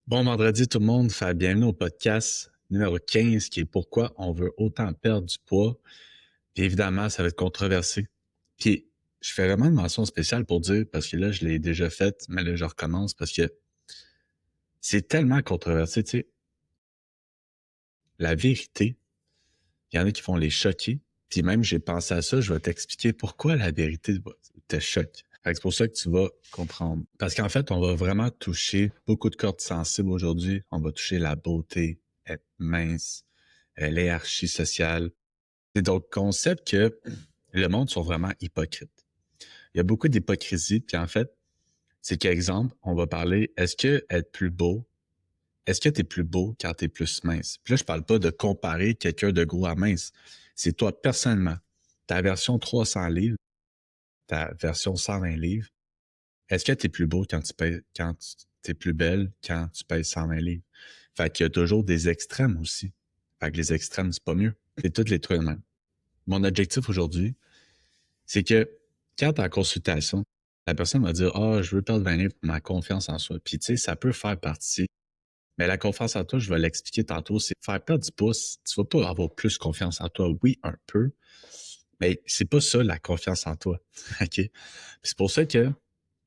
Bon vendredi tout le monde, bienvenue au podcast numéro 15 qui est pourquoi on veut autant perdre du poids. Puis évidemment, ça va être controversé. Puis je fais vraiment une mention spéciale pour dire, parce que là, je l'ai déjà faite, mais là, je recommence parce que c'est tellement controversé, tu sais. La vérité, il y en a qui vont les choquer. Puis même, j'ai pensé à ça, je vais t'expliquer pourquoi la vérité te choque. Fait que c'est pour ça que tu vas comprendre. Parce qu'en fait, on va vraiment toucher beaucoup de cordes sensibles aujourd'hui. On va toucher la beauté, être mince, l'hierarchie sociale. C'est donc concept que le monde sont vraiment hypocrites. Il y a beaucoup d'hypocrisie, puis en fait, c'est qu'exemple, on va parler, est-ce que être plus beau, est-ce que tu es plus beau quand tu es plus mince? Puis là, je parle pas de comparer quelqu'un de gros à mince. C'est toi personnellement. Ta version 300 livres, ta version 120 livres, est-ce que tu es plus beau quand tu es plus belle quand tu pèses 120 livres? Fait qu'il y a toujours des extrêmes aussi. Fait que les extrêmes, c'est pas mieux. C'est toutes les trucs de même. Mon objectif aujourd'hui, c'est que quand tu es en consultation, la personne va dire ah, je veux perdre 20 livres pour ma confiance en soi. Puis tu sais, ça peut faire partie. Mais la confiance en toi, je vais l'expliquer tantôt, c'est faire perdre du pouce. Tu vas pas avoir plus confiance en toi. Oui, un peu, mais c'est pas ça la confiance en toi. OK? Puis c'est pour ça que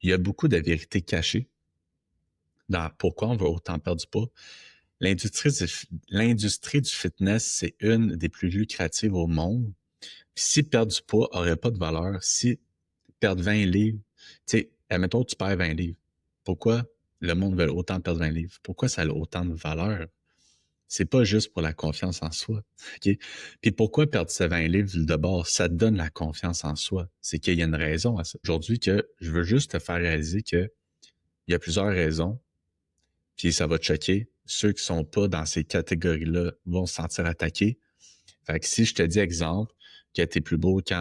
il y a beaucoup de vérités cachées dans pourquoi on veut autant perdre du poids. L'industrie du fitness, c'est une des plus lucratives au monde. Puis si perdre du poids aurait pas de valeur, si perdre 20 livres, tu sais, admettons, tu perds 20 livres. Pourquoi le monde veut autant perdre 20 livres? Pourquoi ça a autant de valeur? C'est pas juste pour la confiance en soi. OK? Puis pourquoi perdre ces 20 livres de bord? Ça te donne la confiance en soi. C'est qu'il y a une raison à ça. Aujourd'hui, que je veux juste te faire réaliser que il y a plusieurs raisons, puis ça va te choquer. Ceux qui sont pas dans ces catégories-là vont se sentir attaqués. Fait que si je te dis exemple, que t'es plus beau tu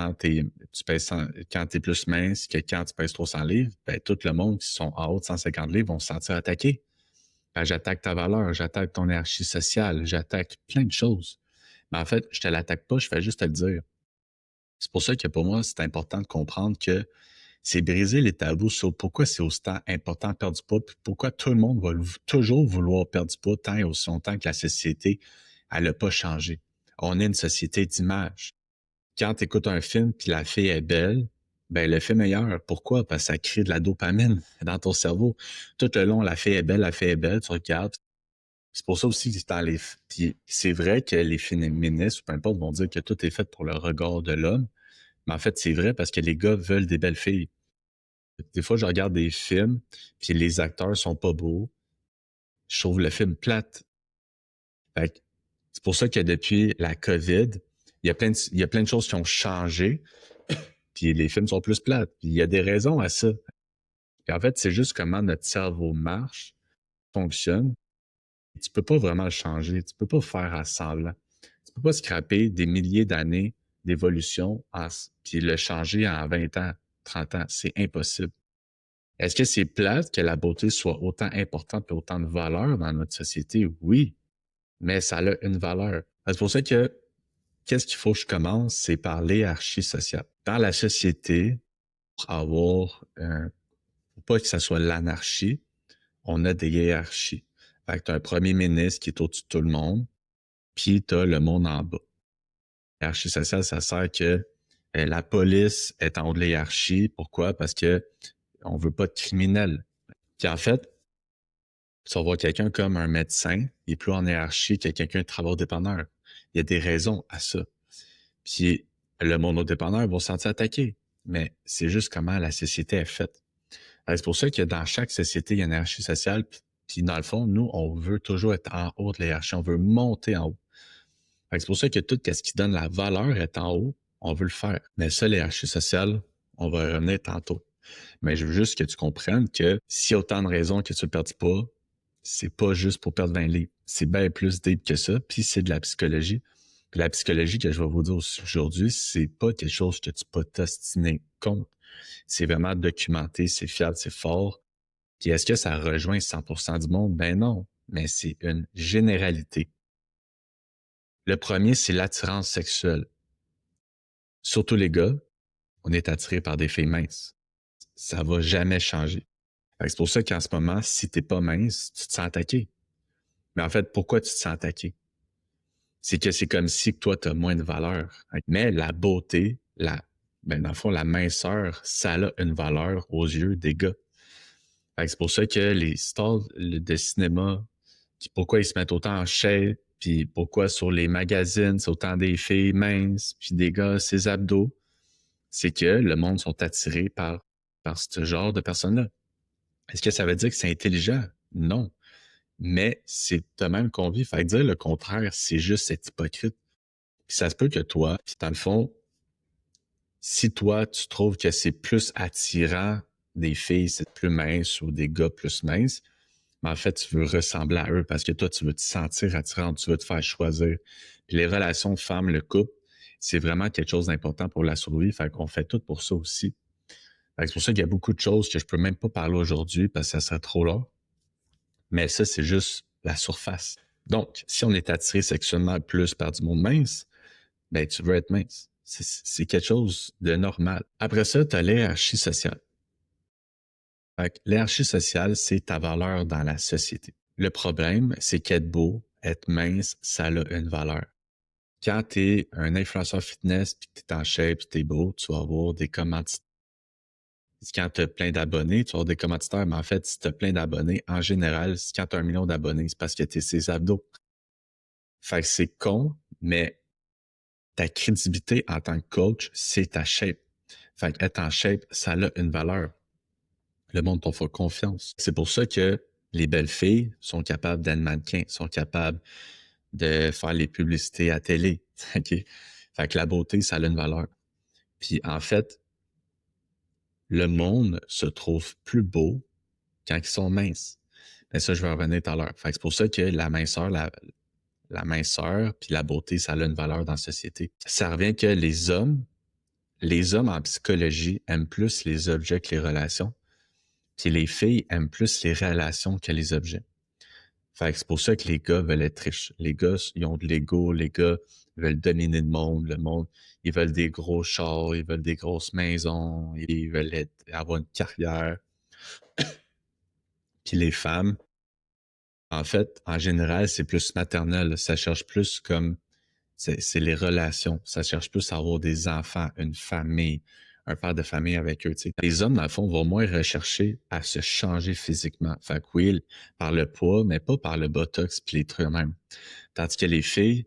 pèses quand t'es plus mince que quand tu pèses 300 livres, ben tout le monde qui sont en haut de 150 livres vont se sentir attaqués. Ben, j'attaque ta valeur, j'attaque ton hiérarchie sociale, j'attaque plein de choses. Mais en fait, je te l'attaque pas, je fais juste te le dire. C'est pour ça que pour moi, c'est important de comprendre que c'est briser les tabous sur pourquoi c'est aussi important de perdre du poids, puis pourquoi tout le monde va toujours vouloir perdre du poids tant et aussi longtemps que la société, elle n'a pas changé. On est une société d'image. Quand tu écoutes un film puis la fille est belle, ben le film est meilleur. Pourquoi? Parce que ça crée de la dopamine dans ton cerveau. Tout le long, la fille est belle, tu regardes. C'est pour ça aussi que puis c'est vrai que les féministes, peu importe, vont dire que tout est fait pour le regard de l'homme. Mais en fait, c'est vrai parce que les gars veulent des belles filles. Des fois, je regarde des films, puis les acteurs sont pas beaux. Je trouve le film plate. Fait que c'est pour ça que depuis la COVID, il y a plein de choses qui ont changé, puis les films sont plus plates. Puis il y a des raisons à ça. Puis en fait, c'est juste comment notre cerveau marche, fonctionne. Tu peux pas vraiment le changer. Tu peux pas faire à semblant. Tu peux pas scraper des milliers d'années d'évolution puis le changer en 20 ans, 30 ans. C'est impossible. Est-ce que c'est plate que la beauté soit autant importante et autant de valeur dans notre société? Oui, mais ça a une valeur. C'est pour ça que qu'est-ce qu'il faut que je commence? C'est par l'hierarchie sociale. Dans la société, pour pour pas que ça soit l'anarchie, on a des hiérarchies. Fait que tu as un premier ministre qui est au-dessus de tout le monde, puis tu as le monde en bas. Hiérarchie sociale, ça sert que la police est en haut de la hiérarchie. Pourquoi? Parce que on veut pas de criminels. Puis en fait, tu vas voir quelqu'un comme un médecin, il est plus en hiérarchie que quelqu'un de travaux-dépanneur. Il y a des raisons à ça. Puis le monodépanneur va se sentir attaqué. Mais c'est juste comment la société est faite. C'est pour ça que dans chaque société, il y a une hiérarchie sociale. Puis dans le fond, nous, on veut toujours être en haut de la hiérarchie. On veut monter en haut. C'est pour ça que tout ce qui donne la valeur est en haut. On veut le faire. Mais ça, les hiérarchies sociales, on va y revenir tantôt. Mais je veux juste que tu comprennes que s'il y a autant de raisons que tu ne perds pas, c'est pas juste pour perdre 20 livres. C'est bien plus deep que ça. Puis c'est de la psychologie. Puis la psychologie que je vais vous dire aujourd'hui, c'est pas quelque chose que tu peux t'ostiner contre. C'est vraiment documenté, c'est fiable, c'est fort. Puis est-ce que ça rejoint 100% du monde? Ben non. Mais c'est une généralité. Le premier, c'est l'attirance sexuelle. Surtout les gars, on est attiré par des filles minces. Ça va jamais changer. Fait que c'est pour ça qu'en ce moment, si t'es pas mince, tu te sens attaqué. Mais en fait, pourquoi tu te sens attaqué? C'est que c'est comme si toi, tu as moins de valeur. Mais la beauté, dans le fond, la minceur, ça a une valeur aux yeux des gars. Fait que c'est pour ça que les stars de cinéma, puis pourquoi ils se mettent autant en shape, puis pourquoi sur les magazines, c'est autant des filles minces, puis des gars, ses abdos, c'est que le monde sont attirés par ce genre de personnes-là. Est-ce que ça veut dire que c'est intelligent? Non. Mais c'est de même qu'on vit. Fait que dire le contraire, c'est juste être hypocrite. Puis ça se peut que toi, puis dans le fond, si toi, tu trouves que c'est plus attirant des filles, c'est plus minces ou des gars plus minces, mais en fait, tu veux ressembler à eux parce que toi, tu veux te sentir attirant, tu veux te faire choisir. Puis les relations femmes, le couple, c'est vraiment quelque chose d'important pour la survie. Fait qu'on fait tout pour ça aussi. Fait que c'est pour ça qu'il y a beaucoup de choses que je peux même pas parler aujourd'hui parce que ça serait trop long. Mais ça, c'est juste la surface. Donc, si on est attiré sexuellement plus par du monde mince, ben tu veux être mince. C'est quelque chose de normal. Après ça, tu as l'hierarchie sociale. Fait que l'hierarchie sociale, c'est ta valeur dans la société. Le problème, c'est qu'être beau, être mince, ça a une valeur. Quand tu es un influenceur fitness, puis que tu es en shape, puis tu es beau, tu vas avoir des commanditaires. Quand tu as plein d'abonnés, tu vas avoir des commanditaires, mais en fait, si tu as plein d'abonnés, en général, quand tu as 1 million d'abonnés, c'est parce que tu es ses abdos. Fait que c'est con, mais ta crédibilité en tant que coach, c'est ta shape. Fait qu'être en shape, ça a une valeur. Le monde t'en fait confiance. C'est pour ça que les belles filles sont capables d'être mannequins, sont capables de faire les publicités à télé. OK? Fait que la beauté, ça a une valeur. Puis en fait, le monde se trouve plus beau quand ils sont minces. Mais ça, je vais en revenir tout à l'heure. Fait que c'est pour ça que la minceur puis la beauté, ça a une valeur dans la société. Ça revient que les hommes en psychologie aiment plus les objets que les relations. Puis les filles aiment plus les relations que les objets. Fait que c'est pour ça que les gars veulent être riches. Les gars, ils ont de l'ego. Les gars veulent dominer le monde. Le monde, ils veulent des gros chars, ils veulent des grosses maisons, ils veulent avoir une carrière. Puis les femmes, en fait, en général, c'est plus maternel. Ça cherche plus comme c'est les relations. Ça cherche plus à avoir des enfants, une famille, un père de famille avec eux. T'sais. Les hommes, dans le fond, vont moins rechercher à se changer physiquement. Fait que oui, par le poids, mais pas par le botox puis les trucs même. Tandis que les filles,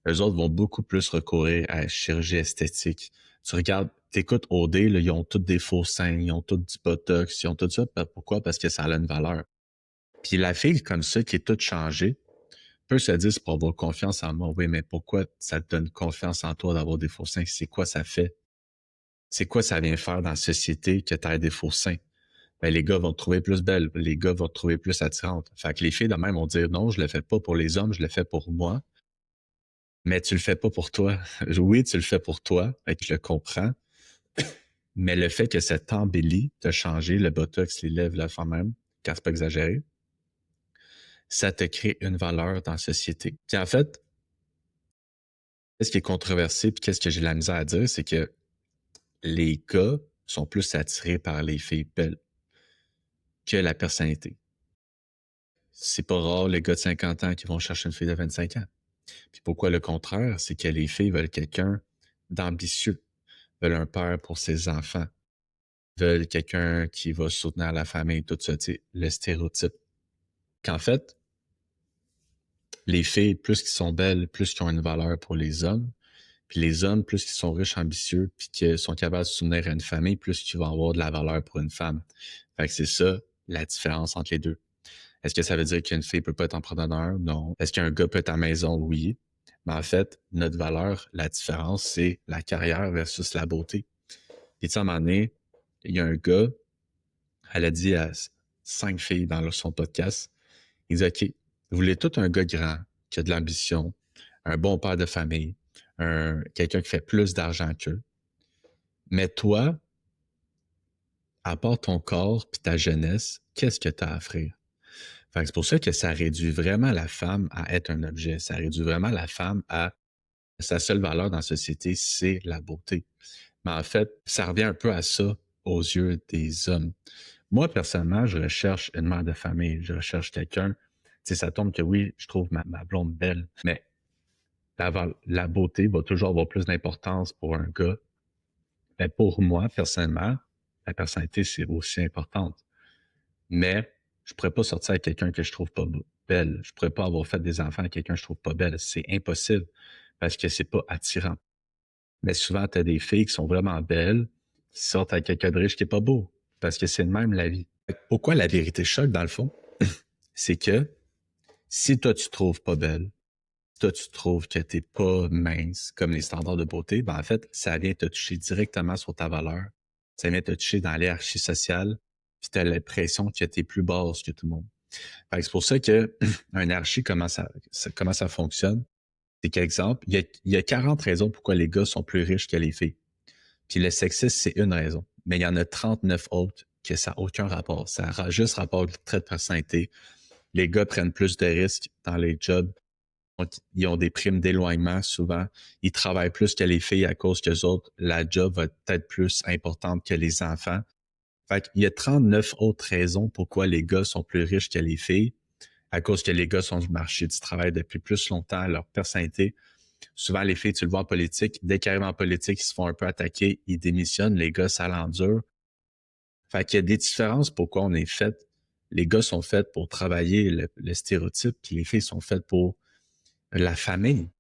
eux autres vont beaucoup plus recourir à la chirurgie esthétique. Tu regardes, t'écoutes OD, là, ils ont tous des faux seins, ils ont tous du botox, ils ont tout ça. Pourquoi? Parce que ça a une valeur. Puis la fille comme ça, qui est toute changée, peut se dire c'est pour avoir confiance en moi. Oui, mais pourquoi ça te donne confiance en toi d'avoir des faux seins? C'est quoi ça fait? C'est quoi ça vient faire dans la société que tu aies des faux seins? Ben, les gars vont te trouver plus belle, les gars vont te trouver plus attirante. Fait que les filles de même vont dire non, je le fais pas pour les hommes, je le fais pour moi. Mais tu le fais pas pour toi. Oui, tu le fais pour toi, et je le comprends. Mais le fait que ça t'embellit, de changer le botox, les lèvres, la femme même, quand c'est pas exagéré, ça te crée une valeur dans la société. Puis en fait, qu'est-ce qui est controversé, puis qu'est-ce que j'ai la misère à dire, c'est que les gars sont plus attirés par les filles belles que la personnalité. C'est pas rare les gars de 50 ans qui vont chercher une fille de 25 ans. Puis pourquoi le contraire? C'est que les filles veulent quelqu'un d'ambitieux, veulent un père pour ses enfants, veulent quelqu'un qui va soutenir la famille, tout ça, tu sais, le stéréotype. Qu'en fait, les filles, plus qu'ils sont belles, plus qu'ils ont une valeur pour les hommes. Puis les hommes, plus qu'ils sont riches, ambitieux, puis qu'ils sont capables de soutenir une famille, plus qu'ils vont avoir de la valeur pour une femme. Fait que c'est ça, la différence entre les deux. Est-ce que ça veut dire qu'une fille peut pas être entrepreneur? Non. Est-ce qu'un gars peut être à la maison? Oui. Mais en fait, notre valeur, la différence, c'est la carrière versus la beauté. Puis tu sais, à un moment donné, il y a un gars, elle a dit à 5 filles dans son podcast, il dit, OK, vous voulez tout un gars grand, qui a de l'ambition, un bon père de famille, quelqu'un qui fait plus d'argent qu'eux. Mais toi, à part ton corps puis ta jeunesse, qu'est-ce que tu as à offrir? Fait que c'est pour ça que ça réduit vraiment la femme à être un objet. Ça réduit vraiment la femme à sa seule valeur dans la société, c'est la beauté. Mais en fait, ça revient un peu à ça aux yeux des hommes. Moi, personnellement, je recherche une mère de famille. Je recherche quelqu'un. Tu sais, ça tombe que oui, je trouve ma blonde belle, mais la beauté va toujours avoir plus d'importance pour un gars. Mais pour moi, personnellement, la personnalité, c'est aussi importante. Mais je pourrais pas sortir avec quelqu'un que je trouve pas belle. Je pourrais pas avoir fait des enfants avec quelqu'un que je trouve pas belle. C'est impossible parce que c'est pas attirant. Mais souvent, tu as des filles qui sont vraiment belles, qui sortent avec quelqu'un de riche qui est pas beau. Parce que c'est de même la vie. Pourquoi la vérité choque, dans le fond? C'est que si toi, tu te trouves pas belle, toi, tu trouves que t'es pas mince comme les standards de beauté, ben en fait, ça vient te toucher directement sur ta valeur. Ça vient te toucher dans l'hierarchie sociale, puis t'as l'impression que t'es plus basse que tout le monde. Fait que c'est pour ça que un hiérarchie, comment ça fonctionne? C'est qu'exemple, il y a 40 raisons pourquoi les gars sont plus riches que les filles. Puis le sexisme, c'est une raison. Mais il y en a 39 autres que ça n'a aucun rapport. Ça a juste rapport avec le trait de personnalité. Les gars prennent plus de risques dans les jobs. Donc, ils ont des primes d'éloignement souvent. Ils travaillent plus que les filles à cause que les autres, la job va être plus importante que les enfants. Fait qu'il y a 39 autres raisons pourquoi les gars sont plus riches que les filles, à cause que les gars sont du marché du travail depuis plus longtemps, leur personnalité. Souvent, les filles, tu le vois en politique, dès qu'ils arrivent en politique, ils se font un peu attaquer, ils démissionnent, les gars, ça l'endure. Fait qu'il y a des différences pourquoi on est fait. Les gars sont faits pour travailler le stéréotype, puis les filles sont faites pour la famille.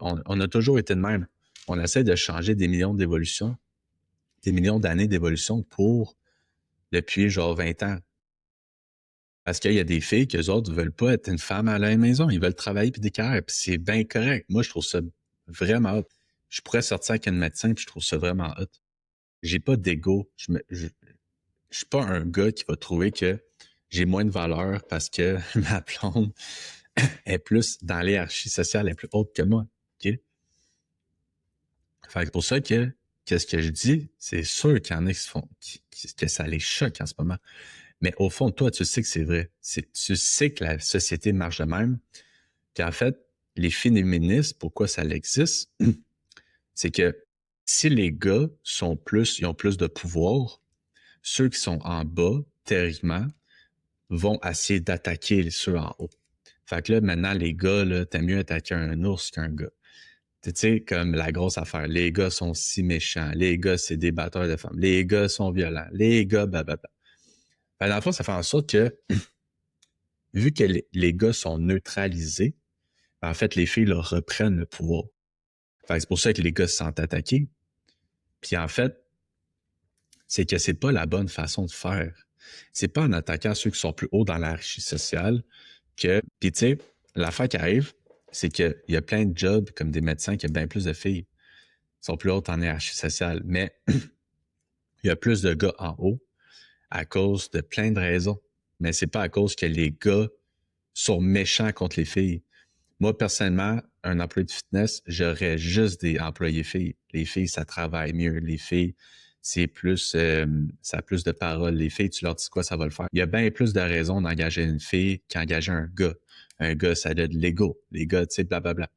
On a toujours été de même. On essaie de changer des millions d'évolutions, des millions d'années d'évolution pour depuis genre 20 ans. Parce qu'il y a des filles que les autres veulent pas être une femme à la maison, ils veulent travailler puis des carrières, puis c'est bien correct. Moi, je trouve ça vraiment hot. Je pourrais sortir avec un médecin puis je trouve ça vraiment hot. J'ai pas d'ego. Je suis pas un gars qui va trouver que j'ai moins de valeur parce que ma blonde est plus dans l'hierarchie sociale, est plus haute que moi. OK? Fait que c'est pour ça que, qu'est-ce que je dis, c'est sûr qu'il y en a qui se font, que ça les choque en ce moment. Mais au fond, toi, tu sais que c'est vrai. Tu sais que la société marche de même. Puis en fait, les féministes, pourquoi ça existe, c'est que si les gars ils ont plus de pouvoir, ceux qui sont en bas, théoriquement, vont essayer d'attaquer ceux en haut. Fait que là, maintenant, les gars, là, t'aimes mieux attaquer un ours qu'un gars. Tu sais, comme la grosse affaire. Les gars sont si méchants. Les gars, c'est des batteurs de femmes. Les gars sont violents. Les gars, blablabla. Ben, dans le fond, ça fait en sorte que, vu que les gars sont neutralisés, ben, en fait, les filles leur reprennent le pouvoir. Fait que c'est pour ça que les gars se sentent attaqués. Puis en fait, c'est que c'est pas la bonne façon de faire. C'est pas en attaquant ceux qui sont plus hauts dans la hiérarchie sociale que... Puis tu sais, l'affaire qui arrive, c'est qu'il y a plein de jobs comme des médecins qui ont bien plus de filles qui sont plus hautes en hiérarchie sociale. Mais il y a plus de gars en haut à cause de plein de raisons. Mais c'est pas à cause que les gars sont méchants contre les filles. Moi, personnellement, un employé de fitness, j'aurais juste des employés filles. Les filles, ça travaille mieux. Les filles, c'est plus, ça a plus de paroles. Les filles, tu leur dis quoi, ça va le faire. Il y a bien plus de raisons d'engager une fille qu'engager un gars. Un gars, ça a de l'ego. Les gars, tu sais, blablabla.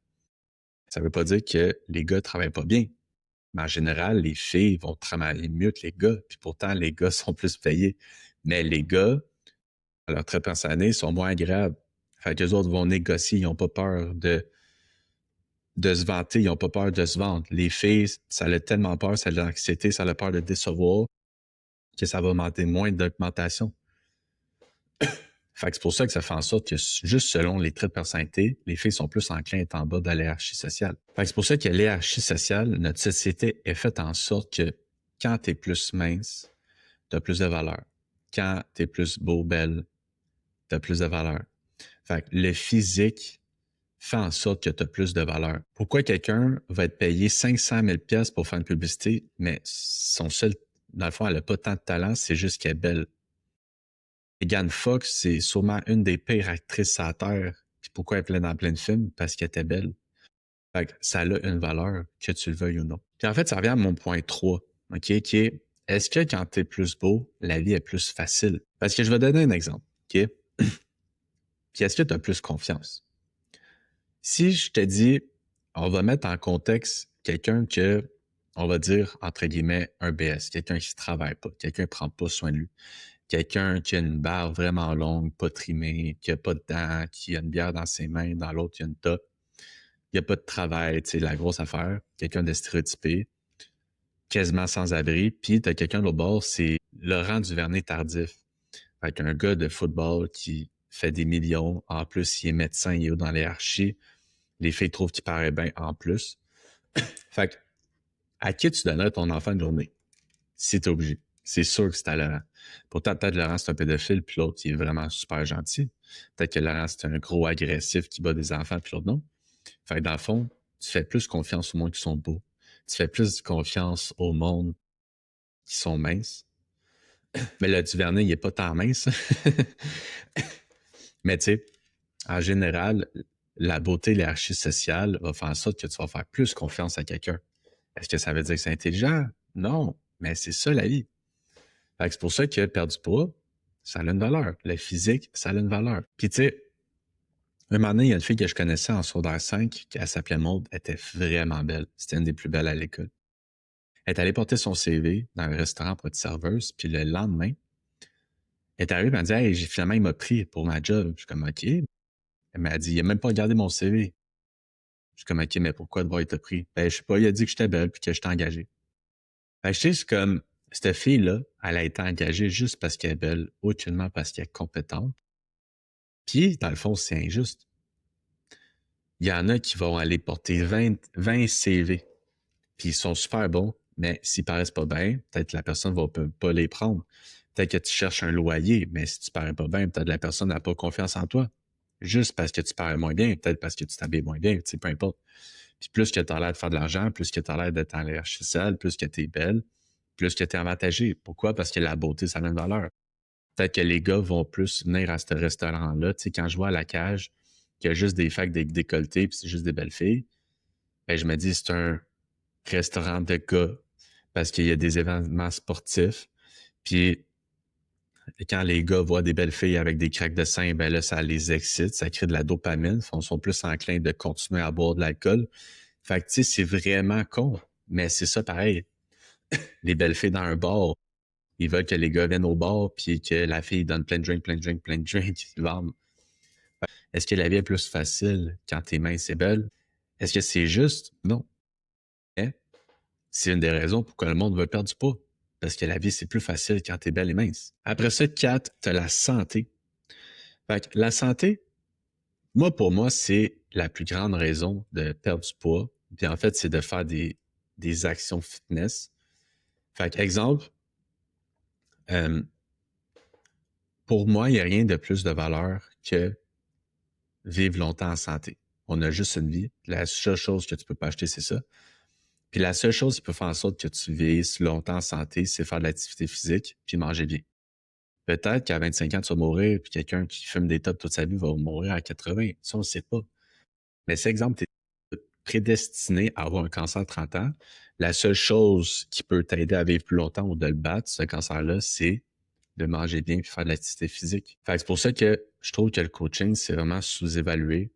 Ça veut pas dire que les gars travaillent pas bien. Mais en général, les filles vont travailler mieux que les gars. Puis pourtant, les gars sont plus payés. Mais les gars, à leur traitement année, sont moins agréables. Fait que les autres vont négocier, ils n'ont pas peur de se vanter, ils n'ont pas peur de se vendre. Les filles, ça a tellement peur, ça a de l'anxiété, ça a peur de décevoir, que ça va augmenter moins d'augmentation. Fait que c'est pour ça que ça fait en sorte que juste selon les traits de personnalité, les filles sont plus enclins à être en bas de la hiérarchie sociale. Fait que c'est pour ça que l'hiérarchie sociale, notre société est faite en sorte que quand tu es plus mince, tu as plus de valeur. Quand tu es plus beau, belle, tu as plus de valeur. Fait que le physique fait en sorte que tu as plus de valeur. Pourquoi quelqu'un va être payé 500 000 pièces pour faire une publicité, mais son seul, dans le fond, elle n'a pas tant de talent, c'est juste qu'elle est belle. Megan Fox, c'est sûrement une des pires actrices à terre. Puis pourquoi elle est pleine dans plein de films? Parce qu'elle était belle. Fait que ça a une valeur, que tu le veuilles ou non. Puis en fait, ça revient à mon point 3, OK, qui est, est-ce que quand tu es plus beau, la vie est plus facile? Parce que je vais donner un exemple, OK? Puis est-ce que tu as plus confiance? Si je te dis, on va mettre en contexte quelqu'un que, on va dire, entre guillemets, un BS, quelqu'un qui ne travaille pas, quelqu'un qui ne prend pas soin de lui. quelqu'un qui a une barbe vraiment longue, pas trimée, qui a pas de dents, qui a une bière dans ses mains, dans l'autre, il y a une top. Il n'y a pas de travail, tu sais, la grosse affaire. Quelqu'un de stéréotypé, quasiment sans abri. Puis t'as quelqu'un de l'autre bord, c'est Laurent Duvernay tardif. Fait qu'un gars de football qui fait des millions. En plus, il est médecin, il est haut dans les hiérarchies. Les filles trouvent qu'il paraît bien en plus. Fait que, à qui tu donnerais ton enfant de journée? Si t'es obligé. C'est sûr que c'est à Laurent. Pourtant, peut-être Laurent, c'est un pédophile, puis l'autre, il est vraiment super gentil. Peut-être que Laurent, c'est un gros agressif qui bat des enfants, puis l'autre, non. Fait que dans le fond, tu fais plus confiance au monde qui sont beaux. Tu fais plus confiance au monde qui sont minces. Mais le Duvernay, il est pas tant mince. Mais tu sais, en général, la beauté, l'hierarchie sociale va faire en sorte que tu vas faire plus confiance à quelqu'un. Est-ce que ça veut dire que c'est intelligent? Non, mais c'est ça la vie. Fait que c'est pour ça que perdre du poids, ça a une valeur. Le physique, ça a une valeur. Puis tu sais, un moment donné, il y a une fille que je connaissais en secondaire 5, elle s'appelait Maude, elle était vraiment belle. C'était une des plus belles à l'école. Elle est allée porter son CV dans un restaurant pour être serveuse, puis le lendemain, elle est arrivée, elle m'a dit « Hey, finalement, il m'a pris pour ma job. » Je suis comme « OK. » Elle m'a dit « Il a même pas regardé mon CV. » Je suis comme « OK, mais pourquoi de voir il t'a pris? » Ben, je sais pas, il a dit que j'étais belle puis que j'étais engagée. Fait que je sais, c'est comme, cette fille-là, elle a été engagée juste parce qu'elle est belle, aucunement parce qu'elle est compétente. Puis, dans le fond, c'est injuste. Il y en a qui vont aller porter 20 CV, puis ils sont super bons, mais s'ils paraissent pas bien, peut-être que la personne va pas les prendre. Peut-être que tu cherches un loyer, mais si tu parais pas bien, peut-être que la personne n'a pas confiance en toi. Juste parce que tu parais moins bien, peut-être parce que tu t'habilles moins bien, tu sais, peu importe. Puis plus que tu as l'air de faire de l'argent, plus que tu as l'air d'être en l'air social, plus que tu es belle, plus que tu es avantagé. Pourquoi? Parce que la beauté, ça a une valeur. Peut-être que les gars vont plus venir à ce restaurant-là. Tu sais, quand je vois à la cage qu'il y a juste des facs décolletés puis c'est juste des belles filles, ben, je me dis c'est un restaurant de gars parce qu'il y a des événements sportifs. Puis quand les gars voient des belles filles avec des craques de seins, ben là, ça les excite, ça crée de la dopamine. Ils sont plus enclins de continuer à boire de l'alcool. Fait que, tu sais, c'est vraiment con. Mais c'est ça pareil. Les belles filles dans un bar, ils veulent que les gars viennent au bar puis que la fille donne plein de drinks, plein de drinks, plein de drinks. Ils vendent. Est-ce que la vie est plus facile quand t'es mince et belle? Est-ce que c'est juste? Non. Mais c'est une des raisons pourquoi le monde veut perdre du poids. Parce que la vie, c'est plus facile quand t'es belle et mince. Après ça, 4, t'as la santé. Fait que la santé, pour moi, c'est la plus grande raison de perdre du poids. Puis en fait, c'est de faire des actions fitness. Fait que, exemple, euh, pour moi, il n'y a rien de plus de valeur que vivre longtemps en santé. On a juste une vie. La seule chose que tu peux pas acheter, c'est ça. Puis la seule chose qui peut faire en sorte que tu vives longtemps en santé, c'est faire de l'activité physique puis manger bien. Peut-être qu'à 25 ans, tu vas mourir, puis quelqu'un qui fume des tops toute sa vie va mourir à 80. Ça, on ne sait pas. Mais c'est exemple, tu es prédestiné à avoir un cancer à 30 ans. La seule chose qui peut t'aider à vivre plus longtemps ou de le battre, ce cancer-là, c'est de manger bien et faire de l'activité physique. Fait que c'est pour ça que je trouve que le coaching, c'est vraiment sous-évalué.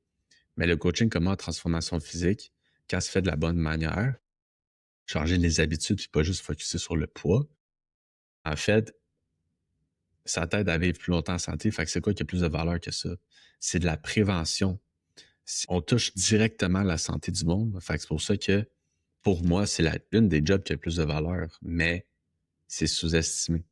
Mais le coaching comme en transformation physique, quand c'est fait de la bonne manière, changer les habitudes puis pas juste focuser sur le poids, en fait, ça t'aide à vivre plus longtemps en santé. Fait que c'est quoi qui a plus de valeur que ça? C'est de la prévention. On touche directement la santé du monde. Fait que c'est pour ça que, pour moi, c'est une des jobs qui a le plus de valeur, mais c'est sous-estimé.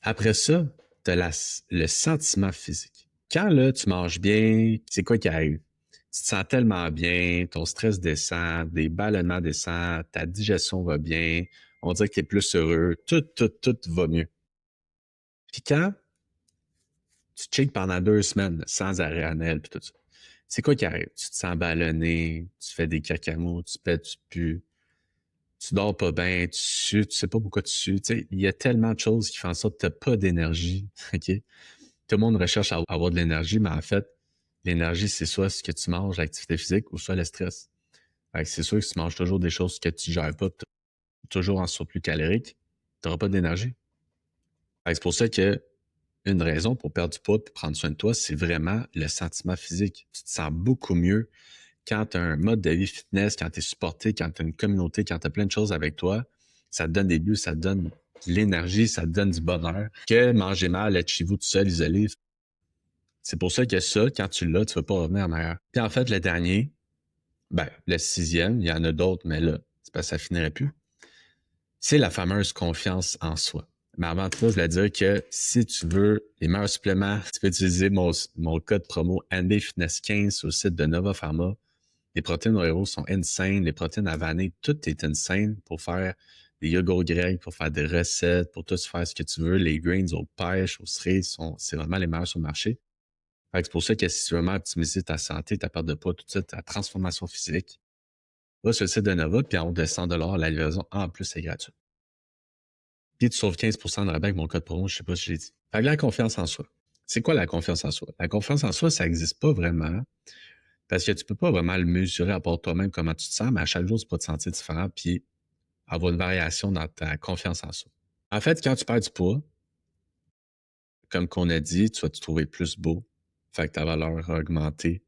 Après ça, tu as le sentiment physique. Quand là, tu manges bien, c'est quoi qui arrive? Tu te sens tellement bien, ton stress descend, des ballonnements descendent, ta digestion va bien, on dirait que tu es plus heureux, tout va mieux. Puis quand tu checkes pendant 2 semaines sans arrêt annuel puis tout ça, c'est quoi qui arrive? Tu te sens ballonné, tu fais des cacamos, tu pètes, tu pues, tu dors pas bien, tu sues, tu sais pas pourquoi tu sues. Tu sais, il y a tellement de choses qui font en sorte que tu n'as pas d'énergie. OK? Tout le monde recherche à avoir de l'énergie, mais en fait, l'énergie, c'est soit ce que tu manges, l'activité physique, ou soit le stress. Fait que c'est sûr que si tu manges toujours des choses que tu gères pas, toujours en surplus calorique, tu n'auras pas d'énergie. Fait que c'est pour ça que une raison pour perdre du poids et prendre soin de toi, c'est vraiment le sentiment physique. Tu te sens beaucoup mieux quand tu as un mode de vie fitness, quand tu es supporté, quand tu as une communauté, quand tu as plein de choses avec toi. Ça te donne des buts, ça te donne l'énergie, ça te donne du bonheur, que manger mal, être chez vous tout seul, isolé. C'est pour ça que ça, quand tu l'as, tu ne vas pas revenir en arrière. Puis en fait, le dernier, le 6e, il y en a d'autres, mais là, c'est parce que ça finirait plus. C'est la fameuse confiance en soi. Mais avant tout, je voulais dire que si tu veux les meilleurs suppléments, tu peux utiliser mon code promo NBFitness15 sur le site de Nova Pharma. Les protéines au héros sont insane. Les protéines à vanille, tout est insane pour faire des yogourts grecs, pour faire des recettes, pour tout faire ce que tu veux. Les grains aux pêches, aux cerises, c'est vraiment les meilleurs sur le marché. Fait que c'est pour ça que si tu veux vraiment optimiser ta santé, ta perte de poids, tout ça, ta transformation physique, va sur le site de Nova, puis en haut de 100$, la livraison en plus est gratuite. Puis tu sauves 15% de rabais avec mon code promo, je sais pas si je l'ai dit. Fait que la confiance en soi. C'est quoi la confiance en soi? La confiance en soi, ça n'existe pas vraiment parce que tu peux pas vraiment le mesurer à part toi-même comment tu te sens, mais à chaque jour, tu peux te sentir différent puis avoir une variation dans ta confiance en soi. En fait, quand tu perds du poids, comme qu'on a dit, tu vas te trouver plus beau. Fait que ta valeur va augmenter.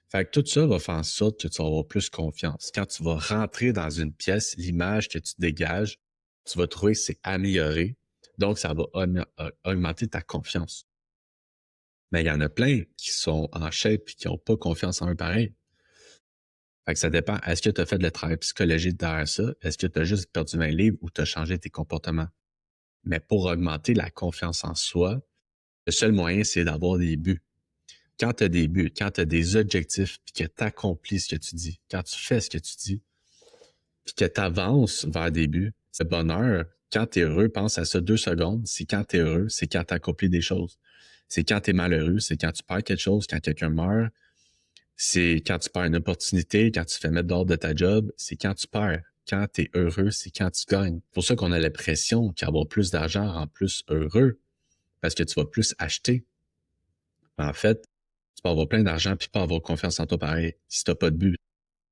Fait que tout ça va faire en sorte que tu vas avoir plus confiance. Quand tu vas rentrer dans une pièce, l'image que tu dégages, tu vas trouver que c'est amélioré. Donc, ça va augmenter ta confiance. Mais il y en a plein qui sont en shape et qui n'ont pas confiance en eux pareil. Fait que ça dépend. Est-ce que tu as fait le travail psychologique derrière ça? Est-ce que tu as juste perdu 20 livres ou tu as changé tes comportements? Mais pour augmenter la confiance en soi, le seul moyen, c'est d'avoir des buts. Quand tu as des buts, quand tu as des objectifs, puis que tu accomplis ce que tu dis, quand tu fais ce que tu dis, puis que tu avances vers des buts, c'est bonheur. Quand tu es heureux, pense à ça 2 secondes. C'est quand tu es heureux, c'est quand tu accomplis des choses. C'est quand tu es malheureux, c'est quand tu perds quelque chose, quand quelqu'un meurt. C'est quand tu perds une opportunité, quand tu te fais mettre dehors de ta job, c'est quand tu perds. Quand tu es heureux, c'est quand tu gagnes. C'est pour ça qu'on a l'impression qu'avoir plus d'argent rend plus heureux, parce que tu vas plus acheter. En fait, tu peux avoir plein d'argent puis pas avoir confiance en toi pareil si tu n'as pas de but.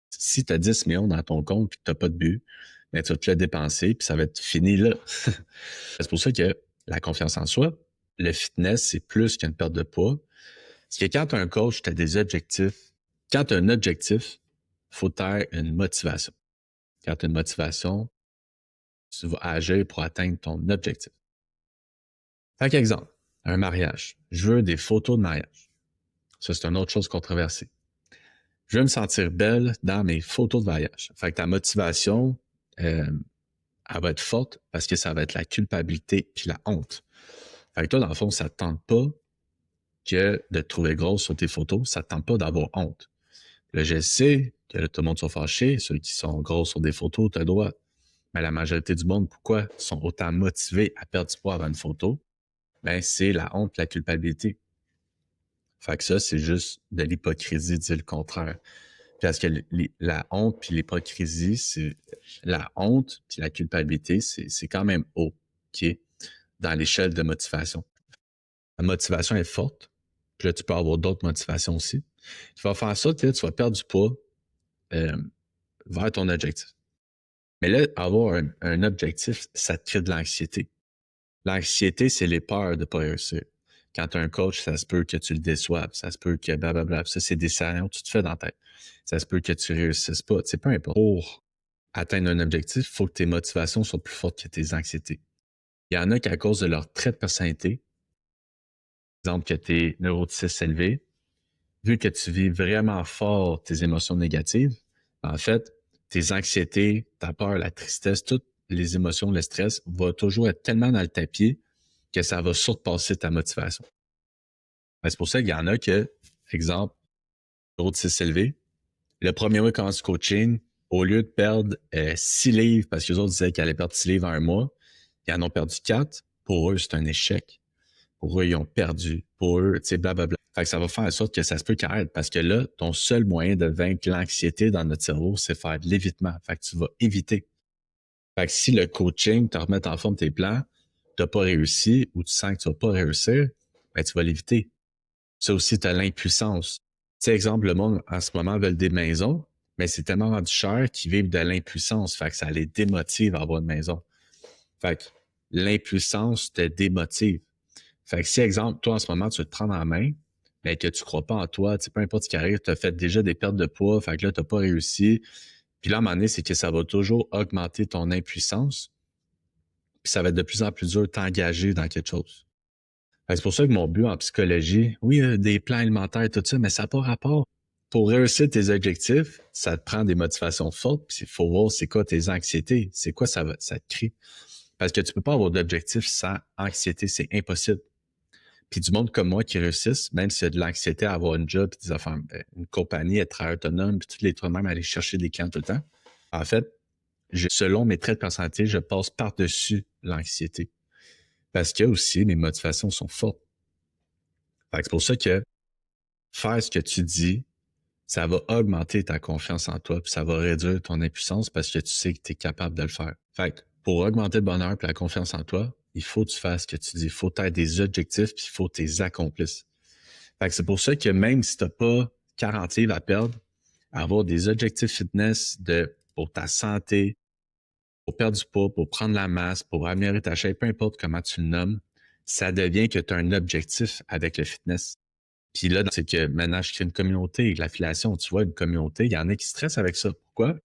Si tu as 10 millions dans ton compte puis que tu n'as pas de but, ben, tu vas te le dépenser puis ça va être fini là. C'est pour ça que la confiance en soi, le fitness, c'est plus qu'une perte de poids. Parce que quand tu as un coach, tu as des objectifs. Quand tu as un objectif, il faut avoir une motivation. Quand tu as une motivation, tu vas agir pour atteindre ton objectif. Par exemple, un mariage. Je veux des photos de mariage. Ça, c'est une autre chose controversée. Je veux me sentir belle dans mes photos de mariage. Fait que ta motivation, elle va être forte parce que ça va être la culpabilité puis la honte. Fait que toi, dans le fond, ça ne te tente pas que de te trouver grosse sur tes photos, ça ne te tente pas d'avoir honte. Là, je sais que tout le monde sont fâchés, ceux qui sont gros sur des photos, tu as le droit. Mais la majorité du monde, pourquoi sont autant motivés à perdre du poids avant une photo? Ben, c'est la honte, la culpabilité. Fait que ça, c'est juste de l'hypocrisie, dire le contraire. Parce que la honte puis l'hypocrisie, c'est la honte puis la culpabilité, c'est quand même haut, OK? Dans l'échelle de motivation. La motivation est forte, puis là, tu peux avoir d'autres motivations aussi. Tu vas faire ça, tu vas perdre du poids vers ton objectif. Mais là, avoir un objectif, ça te crée de l'anxiété. L'anxiété, c'est les peurs de ne pas réussir. Quand tu as un coach, ça se peut que tu le déçoives, ça se peut que blablabla. Ça, c'est des scénarios que tu te fais dans la tête. Ça se peut que tu réussisses pas. Tu sais, peu importe. Pour atteindre un objectif, il faut que tes motivations soient plus fortes que tes anxiétés. Il y en a qui, à cause de leur trait de personnalité, par exemple que tu es neuroticiste élevé, vu que tu vis vraiment fort tes émotions négatives, en fait, tes anxiétés, ta peur, la tristesse, toutes les émotions, le stress, va toujours être tellement dans le tapis que ça va surpasser ta motivation. C'est pour ça qu'il y en a que, exemple, neuroticiste élevé, le premier mois commence le coaching, au lieu de perdre 6 livres, parce que les autres disaient qu'ils allaient perdre 6 livres en un mois, ils en ont perdu 4. Pour eux, c'est un échec. Pour eux, ils ont perdu. Pour eux, tu sais, blablabla. Fait que ça va faire en sorte que ça se peut qu'ils arrêtent. Parce que là, ton seul moyen de vaincre l'anxiété dans notre cerveau, c'est faire de l'évitement. Fait que tu vas éviter. Fait que si le coaching te remet en forme tes plans, tu n'as pas réussi ou tu sens que tu vas pas réussir, ben tu vas l'éviter. Ça aussi, tu as l'impuissance. Tu sais, exemple, le monde en ce moment veut des maisons, mais c'est tellement rendu cher qu'ils vivent de l'impuissance. Fait que ça les démotive à avoir une maison. Fait que l'impuissance te démotive. Fait que si, exemple, toi, en ce moment, tu veux te prendre en main, mais que tu crois pas en toi, tu sais, peu importe ce qui arrive, tu as fait déjà des pertes de poids, fait que là, tu n'as pas réussi. Puis là, à un moment donné, c'est que ça va toujours augmenter ton impuissance. Puis ça va être de plus en plus dur de t'engager dans quelque chose. Fait que c'est pour ça que mon but en psychologie, oui, des plans alimentaires et tout ça, mais ça n'a pas rapport. Pour réussir tes objectifs, ça te prend des motivations fortes, puis il faut voir c'est quoi tes anxiétés, c'est quoi ça te crée. Parce que tu peux pas avoir d'objectif sans anxiété, c'est impossible. Puis du monde comme moi qui réussissent, même s'il y a de l'anxiété à avoir une job, puis des affaires, une compagnie, être très autonome, puis tous les trucs, même aller chercher des clients tout le temps. En fait, selon mes traits de personnalité, je passe par-dessus l'anxiété. Parce que aussi, mes motivations sont fortes. Fait que c'est pour ça que faire ce que tu dis, ça va augmenter ta confiance en toi, puis ça va réduire ton impuissance parce que tu sais que tu es capable de le faire. Fait que pour augmenter le bonheur et la confiance en toi, il faut que tu fasses ce que tu dis. Il faut être des objectifs, puis il faut que tu les accomplisses. Fait que c'est pour ça que même si tu n'as pas 40 livres à perdre, avoir des objectifs fitness pour ta santé, pour perdre du poids, pour prendre la masse, pour améliorer ta shape, peu importe comment tu le nommes, ça devient que tu as un objectif avec le fitness. Puis là, c'est que maintenant, je crée une communauté, l'affiliation, tu vois, une communauté, il y en a qui stressent avec ça. Pourquoi?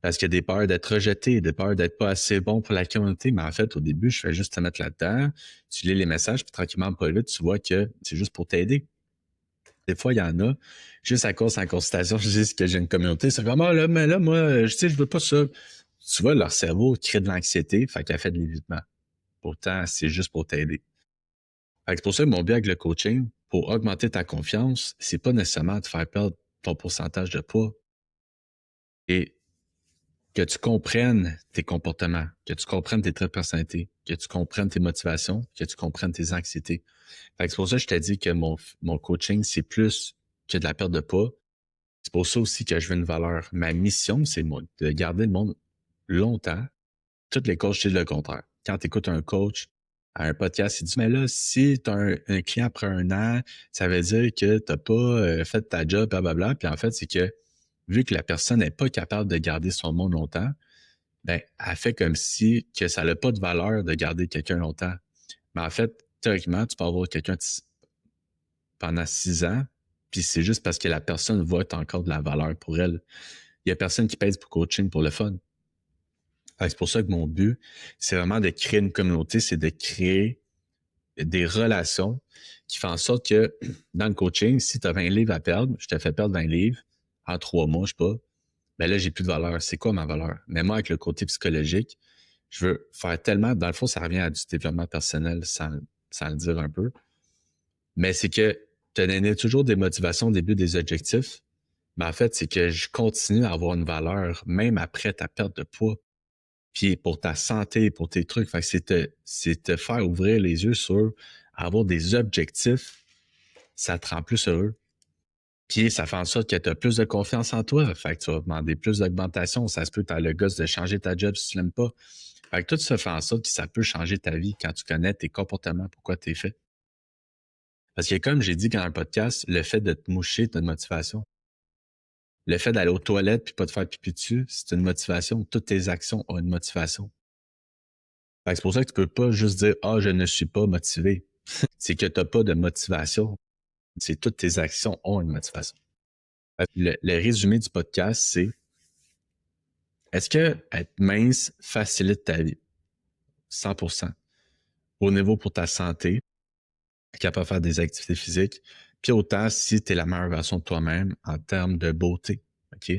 Parce qu'il y a des peurs d'être rejeté, des peurs d'être pas assez bon pour la communauté. Mais en fait, au début, je fais juste te mettre là-dedans, tu lis les messages, puis tranquillement, pas vite, tu vois que c'est juste pour t'aider. Des fois, il y en a, juste à cause en consultation, je dis que j'ai une communauté, c'est comme, ah là, mais là, moi, je sais, je veux pas ça. Tu vois, leur cerveau crée de l'anxiété, fait qu'elle fait de l'évitement. Pourtant, c'est juste pour t'aider. Fait que c'est pour ça que mon but avec le coaching, pour augmenter ta confiance, c'est pas nécessairement de faire perdre ton pourcentage de poids et que tu comprennes tes comportements, que tu comprennes tes traits de personnalité, que tu comprennes tes motivations, que tu comprennes tes anxiétés. Fait que c'est pour ça que je t'ai dit que mon coaching, c'est plus que de la perte de poids. C'est pour ça aussi que je veux une valeur. Ma mission, c'est de garder le monde longtemps. Tous les coachs disent le contraire. Quand tu écoutes un coach à un podcast, il dit, mais là, si tu as un client après un an, ça veut dire que tu n'as pas fait ta job, blablabla. Puis en fait, c'est que vu que la personne n'est pas capable de garder son monde longtemps, ben, elle fait comme si que ça n'a pas de valeur de garder quelqu'un longtemps. Mais en fait, théoriquement, tu peux avoir quelqu'un pendant 6 ans, puis c'est juste parce que la personne voit encore de la valeur pour elle. Il y a personne qui pèse pour coaching pour le fun. C'est pour ça que mon but, c'est vraiment de créer une communauté, c'est de créer des relations qui font en sorte que dans le coaching, si tu as 20 livres à perdre, je te fais perdre 20 livres en 3 mois, je sais pas, ben là, j'ai plus de valeur. C'est quoi ma valeur? Mais moi, avec le côté psychologique, je veux faire tellement, dans le fond, ça revient à du développement personnel sans le dire un peu, mais c'est que te donner toujours des motivations au début des objectifs, mais en fait, c'est que je continue à avoir une valeur même après ta perte de poids. Puis pour ta santé, pour tes trucs. Fait que c'est te faire ouvrir les yeux sur avoir des objectifs, ça te rend plus heureux. Puis ça fait en sorte que tu as plus de confiance en toi. Fait que tu vas demander plus d'augmentation. Ça se peut que tu as le gosse de changer ta job si tu l'aimes pas. Fait que tout ça fait en sorte que ça peut changer ta vie quand tu connais tes comportements, pourquoi tu es fait. Parce que comme j'ai dit dans un podcast, le fait de te moucher, c'est une motivation. Le fait d'aller aux toilettes puis pas te faire pipi dessus, c'est une motivation. Toutes tes actions ont une motivation. Fait que c'est pour ça que tu peux pas juste dire ah je ne suis pas motivé. C'est que tu n'as pas de motivation. C'est toutes tes actions ont une motivation. Le résumé du podcast, c'est est-ce que être mince facilite ta vie? 100%. Au niveau pour ta santé, capable de faire des activités physiques, puis autant si tu es la meilleure version de toi-même en termes de beauté. OK?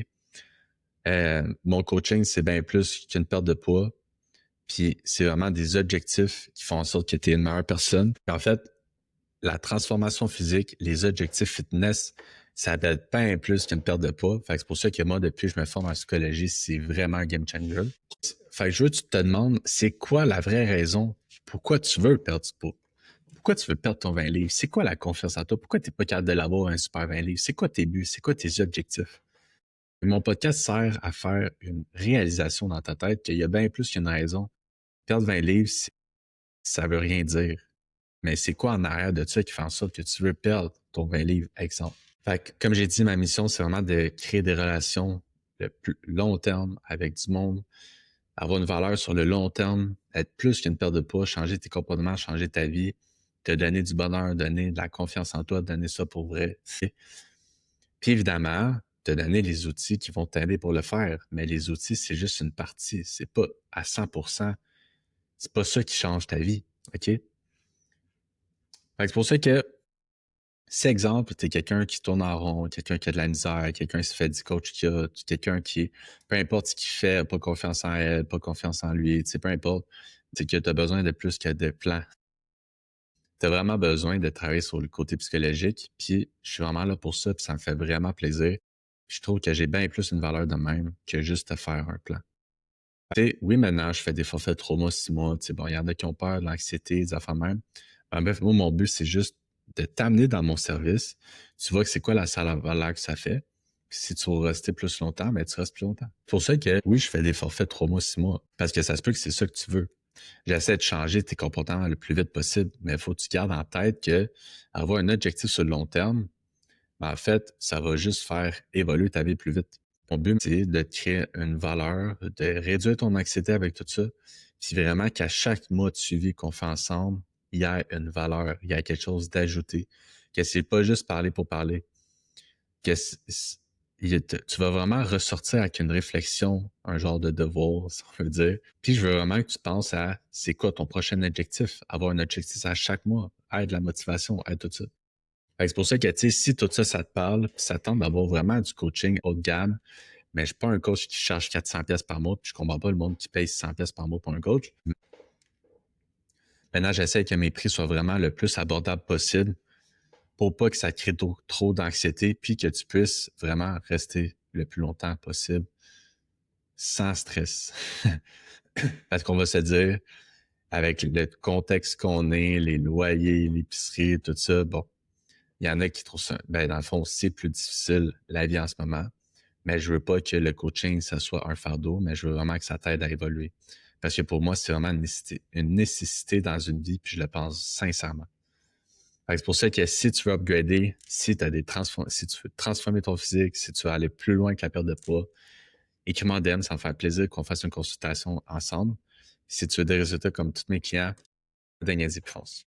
Mon coaching, c'est bien plus qu'une perte de poids. Puis c'est vraiment des objectifs qui font en sorte que tu es une meilleure personne. Puis en fait, la transformation physique, les objectifs fitness, ça être pas plus qu'une perte de poids. Fait que c'est pour ça que moi, depuis que je me forme en psychologie, c'est vraiment un game changer. Fait que je veux que tu te demandes, c'est quoi la vraie raison? Pourquoi tu veux perdre du poids? Pourquoi tu veux perdre ton 20 livres? C'est quoi la confiance en toi? Pourquoi tu n'es pas capable de l'avoir un super 20 livres? C'est quoi tes buts? C'est quoi tes objectifs? Et mon podcast sert à faire une réalisation dans ta tête qu'il y a bien plus qu'une raison. Perdre 20 livres, ça veut rien dire. Mais c'est quoi en arrière de ça qui fait en sorte que tu veux perdre ton 20 livres, exemple? Fait que, comme j'ai dit, ma mission, c'est vraiment de créer des relations de plus long terme avec du monde, avoir une valeur sur le long terme, être plus qu'une perte de poids, changer tes comportements, changer ta vie, te donner du bonheur, donner de la confiance en toi, donner ça pour vrai. Puis évidemment, te donner les outils qui vont t'aider pour le faire. Mais les outils, c'est juste une partie. C'est pas à 100% C'est pas ça qui change ta vie, OK? Fait que c'est pour ça que, si exemple, tu es quelqu'un qui tourne en rond, quelqu'un qui a de la misère, quelqu'un qui se fait du coach qu'il a, quelqu'un qui, peu importe ce qu'il fait, a pas confiance en elle, pas confiance en lui, tu sais, peu importe, c'est que tu as besoin de plus que de plans. Tu as vraiment besoin de travailler sur le côté psychologique, puis je suis vraiment là pour ça, puis ça me fait vraiment plaisir. Je trouve que j'ai bien plus une valeur de même que juste te faire un plan. Tu sais, oui, maintenant, je fais des forfaits de 3 mois, 6 mois, tu sais, bon, il y en a qui ont peur de l'anxiété, des affaires même. Ben, bref, moi, mon but, c'est juste de t'amener dans mon service. Tu vois que c'est quoi la valeur que ça fait. Puis si tu veux rester plus longtemps, ben, tu restes plus longtemps. C'est pour ça que, oui, je fais des forfaits de 3 mois, 6 mois, parce que ça se peut que c'est ça que tu veux. J'essaie de changer tes comportements le plus vite possible, mais il faut que tu gardes en tête que avoir un objectif sur le long terme, ben, en fait, ça va juste faire évoluer ta vie plus vite. Mon but, c'est de te créer une valeur, de réduire ton anxiété avec tout ça, puis vraiment qu'à chaque mois de suivi qu'on fait ensemble, il y a une valeur, il y a quelque chose d'ajouté, que c'est pas juste parler pour parler, que tu vas vraiment ressortir avec une réflexion, un genre de devoir, si on veut dire. Puis je veux vraiment que tu penses à c'est quoi ton prochain objectif, avoir un objectif à chaque mois, être de la motivation, être tout ça. Fait que c'est pour ça que, tu sais, si tout ça, ça te parle, puis ça tente d'avoir vraiment du coaching haut de gamme, mais je suis pas un coach qui charge 400 pièces par mois, puis je comprends pas le monde qui paye 600 pièces par mois pour un coach. Maintenant, j'essaie que mes prix soient vraiment le plus abordables possible pour pas que ça crée trop d'anxiété, puis que tu puisses vraiment rester le plus longtemps possible sans stress. Parce qu'on va se dire, avec le contexte qu'on est, les loyers, l'épicerie, tout ça, bon, il y en a qui trouvent ça, ben, dans le fond, c'est plus difficile la vie en ce moment. Mais je veux pas que le coaching, ça soit un fardeau, mais je veux vraiment que ça t'aide à évoluer. Parce que pour moi, c'est vraiment une nécessité dans une vie, puis je le pense sincèrement. Fait que c'est pour ça que si tu veux upgrader, si tu si tu veux transformer ton physique, si tu veux aller plus loin que la perte de poids, écris-moi en DM, ça me fait plaisir qu'on fasse une consultation ensemble. Si tu veux des résultats comme tous mes clients, Daniel Fonce.